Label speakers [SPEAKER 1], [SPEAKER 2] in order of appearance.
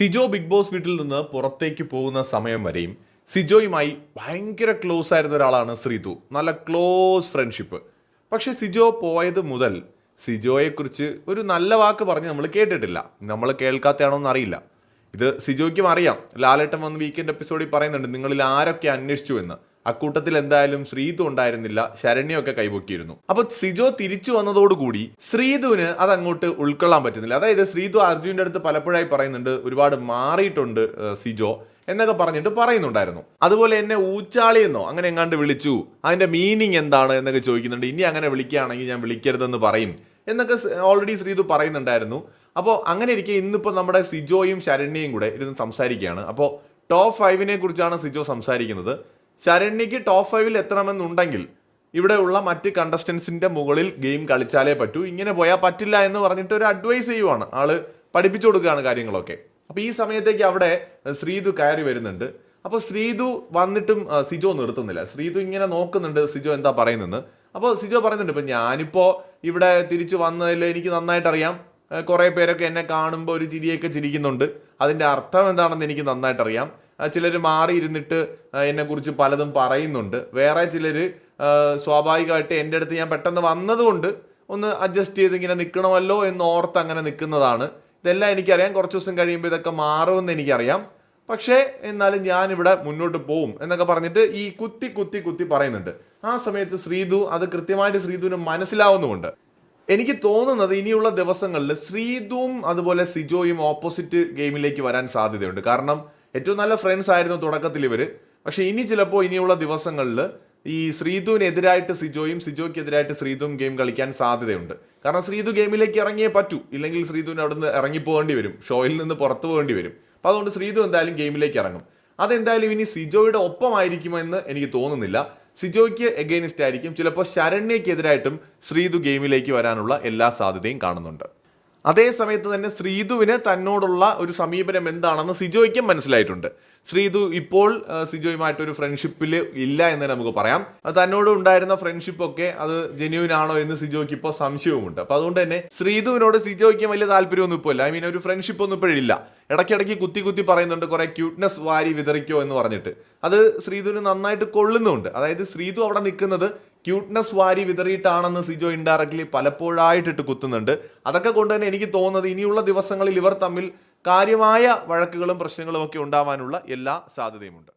[SPEAKER 1] Sijo big boss വീട്ടിൽ നിന്ന് പുറത്തേക്ക് പോകുന്ന സമയം വരെയും സിജോയുമായി ഭയങ്കര ക്ലോസ് ആയിരുന്ന ഒരാളാണ് ശ്രീതു. നല്ല ക്ലോസ് ഫ്രണ്ട്ഷിപ്പ്. പക്ഷെ സിജോ പോയത് മുതൽ സിജോയെക്കുറിച്ച് ഒരു നല്ല വാക്ക് പറഞ്ഞ് നമ്മൾ കേട്ടിട്ടില്ല. നമ്മൾ കേൾക്കാത്തയാണോ എന്നറിയില്ല. ഇത് സിജോയ്ക്കും അറിയാം. ലാലേട്ടൻ വന്ന് വീക്കെൻഡ് എപ്പിസോഡിൽ പറയുന്നുണ്ട് നിങ്ങളിൽ ആരൊക്കെ അന്വേഷിച്ചു എന്ന്. അക്കൂട്ടത്തിൽ എന്തായാലും ശ്രീതു ഉണ്ടായിരുന്നില്ല, ശരണ്യൊക്കെ കൈപൊക്കിയിരുന്നു. അപ്പൊ സിജോ തിരിച്ചു വന്നതോടുകൂടി ശ്രീതുവിന് അത് അങ്ങോട്ട് ഉൾക്കൊള്ളാൻ പറ്റുന്നില്ല. അതായത് ശ്രീതു അർജുന്റെ അടുത്ത് പലപ്പോഴായി പറയുന്നുണ്ട് ഒരുപാട് മാറിയിട്ടുണ്ട് സിജോ എന്നൊക്കെ പറഞ്ഞിട്ട് പറയുന്നുണ്ടായിരുന്നു. അതുപോലെ എന്നെ ഊച്ചാളിയെന്നോ അങ്ങനെ എങ്ങാണ്ട് വിളിച്ചു, അതിന്റെ മീനിങ് എന്താണ് എന്നൊക്കെ ചോദിക്കുന്നുണ്ട്. ഇനി അങ്ങനെ വിളിക്കുകയാണെങ്കിൽ ഞാൻ വിളിക്കരുതെന്ന് പറയും എന്നൊക്കെ ഓൾറെഡി ശ്രീതു പറയുന്നുണ്ടായിരുന്നു. അപ്പോൾ അങ്ങനെ ഇരിക്കെ ഇന്നിപ്പോൾ നമ്മുടെ സിജോയും ശരണ്യയും കൂടെ ഇരുന്ന് സംസാരിക്കുകയാണ്. അപ്പോൾ ടോപ്പ് 5 കുറിച്ചാണ് സിജോ സംസാരിക്കുന്നത്. ശരണ്യക്ക് ടോപ്പ് 5 എത്തണമെന്നുണ്ടെങ്കിൽ ഇവിടെയുള്ള മറ്റ് കണ്ടസ്റ്റൻസിന്റെ മുകളിൽ ഗെയിം കളിച്ചാലേ പറ്റൂ, ഇങ്ങനെ പോയാൽ പറ്റില്ല എന്ന് പറഞ്ഞിട്ട് ഒരു അഡ്വൈസ് ചെയ്യുവാണ്. ആള് പഠിപ്പിച്ചു കൊടുക്കുകയാണ് കാര്യങ്ങളൊക്കെ. അപ്പോൾ ഈ സമയത്തേക്ക് അവിടെ ശ്രീതു കയറി വരുന്നുണ്ട്. അപ്പോൾ ശ്രീതു വന്നിട്ടും സിജോ നിർത്തുന്നില്ല. ശ്രീതു ഇങ്ങനെ നോക്കുന്നുണ്ട് സിജോ എന്താ പറയുന്നത്. അപ്പോൾ സിജോ പറയുന്നുണ്ട് ഇപ്പം ഞാനിപ്പോൾ ഇവിടെ തിരിച്ചു വന്നതിൽ എനിക്ക് നന്നായിട്ട് അറിയാം, കുറേ പേരൊക്കെ എന്നെ കാണുമ്പോൾ ഒരു ചിരിയൊക്കെ ചിരിക്കുന്നുണ്ട്, അതിൻ്റെ അർത്ഥം എന്താണെന്ന് എനിക്ക് നന്നായിട്ട് അറിയാം. ചിലർ മാറിയിരുന്നിട്ട് എന്നെക്കുറിച്ച് പലതും പറയുന്നുണ്ട്, വേറെ ചിലർ സ്വാഭാവികമായിട്ട് എൻ്റെ അടുത്ത് ഞാൻ പെട്ടെന്ന് വന്നതുകൊണ്ട് ഒന്ന് അഡ്ജസ്റ്റ് ചെയ്ത് ഇങ്ങനെ നിൽക്കണമല്ലോ എന്ന് ഓർത്ത് അങ്ങനെ നിൽക്കുന്നതാണ്. ഇതെല്ലാം എനിക്കറിയാം, കുറച്ച് ദിവസം കഴിയുമ്പോൾ ഇതൊക്കെ മാറുമെന്ന് എനിക്കറിയാം, പക്ഷേ എന്നാലും ഞാനിവിടെ മുന്നോട്ട് പോവും എന്നൊക്കെ പറഞ്ഞിട്ട് ഈ കുത്തി പറയുന്നുണ്ട്. ആ സമയത്ത് ശ്രീതു അത് കൃത്യമായിട്ട് ശ്രീതുവിന് മനസ്സിലാവുന്നുമുണ്ട്. എനിക്ക് തോന്നുന്നത് ഇനിയുള്ള ദിവസങ്ങളിൽ ശ്രീതുവും അതുപോലെ സിജോയും ഓപ്പോസിറ്റ് ഗെയിമിലേക്ക് വരാൻ സാധ്യതയുണ്ട്. കാരണം ഏറ്റവും നല്ല ഫ്രണ്ട്സ് ആയിരുന്നു തുടക്കത്തിൽ ഇവർ. പക്ഷെ ഇനി ചിലപ്പോൾ ഇനിയുള്ള ദിവസങ്ങളിൽ ഈ ശ്രീതുവിനെതിരായിട്ട് സിജോയും സിജോയ്ക്കെതിരായിട്ട് ശ്രീതുവും ഗെയിം കളിക്കാൻ സാധ്യതയുണ്ട്. കാരണം ശ്രീതു ഗെയിമിലേക്ക് ഇറങ്ങിയേ പറ്റൂ, ഇല്ലെങ്കിൽ ശ്രീതുവിന് അവിടെ നിന്ന് ഇറങ്ങിപ്പോകേണ്ടി വരും, ഷോയിൽ നിന്ന് പുറത്തു പോകേണ്ടി വരും. അപ്പം അതുകൊണ്ട് ശ്രീതു എന്തായാലും ഗെയിമിലേക്ക് ഇറങ്ങും. അതെന്തായാലും ഇനി സിജോയുടെ ഒപ്പമായിരിക്കുമെന്ന് എനിക്ക് തോന്നുന്നില്ല. സിജോയ്ക്ക് എഗെയിനിസ്റ്റ് ആയിരിക്കും. ചിലപ്പോൾ ശരണ്യക്കെതിരായിട്ടും ശ്രീതു ഗെയിമിലേക്ക് വരാനുള്ള എല്ലാ സാധ്യതയും കാണുന്നുണ്ട്. അതേ സമയത്ത് തന്നെ ശ്രീതുവിന് തന്നോടുള്ള ഒരു സമീപനം എന്താണെന്ന് സിജോയ്ക്കും മനസ്സിലായിട്ടുണ്ട്. ശ്രീതു ഇപ്പോൾ സിജോയുമായിട്ടൊരു ഫ്രണ്ട്ഷിപ്പിൽ ഇല്ല എന്ന് നമുക്ക് പറയാം. തന്നോട് ഉണ്ടായിരുന്ന ഫ്രണ്ട്ഷിപ്പൊക്കെ അത് ജെന്യൂൻ ആണോ എന്ന് സിജോയ്ക്ക് ഇപ്പോൾ സംശയവുമുണ്ട്. അപ്പൊ അതുകൊണ്ട് തന്നെ ശ്രീതുവിനോട് സിജോയ്ക്ക് വലിയ താല്പര്യമൊന്നും ഇപ്പോൾ ഇല്ല. ഒരു ഫ്രണ്ട്ഷിപ്പ് ഒന്നും ഇപ്പോഴില്ല. ഇടയ്ക്കിടയ്ക്ക് കുത്തി പറയുന്നുണ്ട് കുറെ ക്യൂട്ട്നെസ് വാരി വിതറിക്കോ എന്ന് പറഞ്ഞിട്ട്. അത് ശ്രീതുവിന് നന്നായിട്ട് കൊള്ളുന്നുണ്ട്. അതായത് ശ്രീതു അവിടെ നിൽക്കുന്നത് ക്യൂട്ട്നെസ് വാരി വിതറിയിട്ടാണെന്ന് സിജോ ഇൻഡയറക്ട്ലി പലപ്പോഴായിട്ടിട്ട് കുത്തുന്നുണ്ട്. അതൊക്കെ കൊണ്ട് തന്നെ എനിക്ക് തോന്നുന്നത് ഇനിയുള്ള ദിവസങ്ങളിൽ ഇവർ തമ്മിൽ കാര്യമായ വഴക്കുകളും പ്രശ്നങ്ങളും ഒക്കെ ഉണ്ടാവാനുള്ള എല്ലാ സാധ്യതയുമുണ്ട്.